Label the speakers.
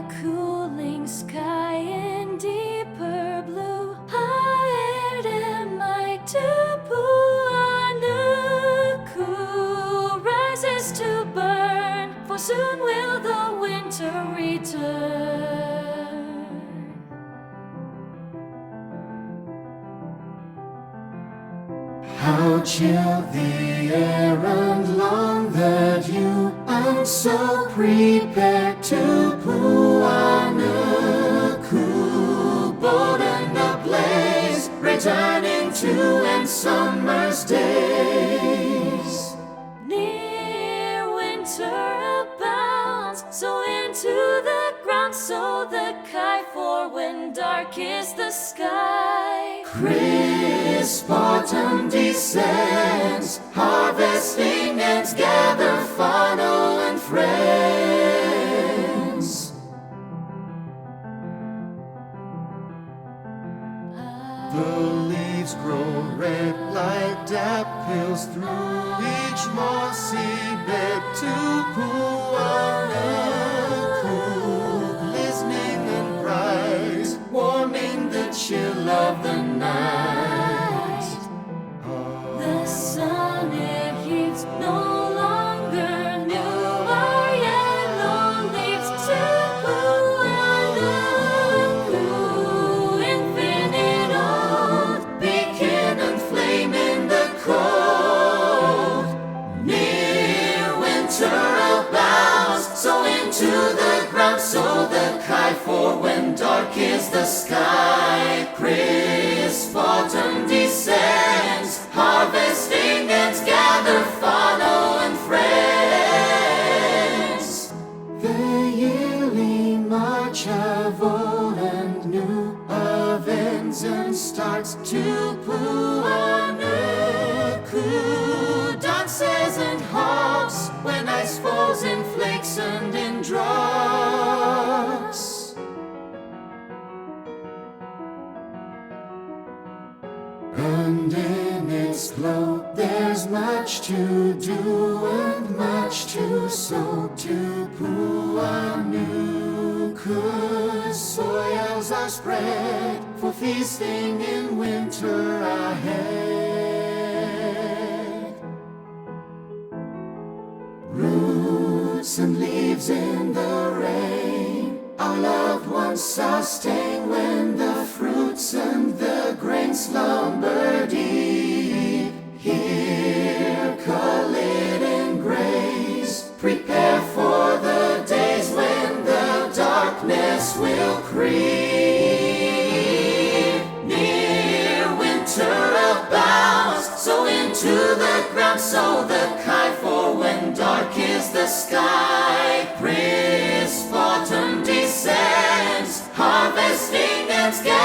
Speaker 1: the cooling sky in deeper blue. Haere mai Tupuānuku rises to burn, for soon will the winter return.
Speaker 2: How chill the air and long that you and so prepare to Tupuānuku, bold and ablaze, returning to end summer's days.
Speaker 1: Near winter abounds, so into the ground, so the kite, for when dark is the sky.
Speaker 2: Crisp autumn descends, harvesting ends gather whānau and friends. The leaves grow red like daffodils through each mossy bed. Tupuānuku, glistening and bright, warming the chill of the night.
Speaker 1: The sun it heats no longer new, our yellow leaves. Tupuānuku, infinite old,
Speaker 2: Beacon and flame in the cold. Near winter abounds, so into the ground, so the kite, for when dark is the sky. Crisp autumn descends, harvesting ends gather whānau and friends. The yearly march of old and new, of ends and starts. Tupuānuku dances and hops when ice falls in flakes and in drops. And in its glow there's much to do and much to sow. Tupuānuku's soils are spread for feasting in winter ahead. Roots and leaves in the rain, our loved ones sustain when the fruits and the grain slumber deep. Here Culloden graze, prepare for the days when the darkness will creep. Near winter abounds, so into the ground, so the kite, for when dark is the sky. Crisp autumn descends, harvesting ends gather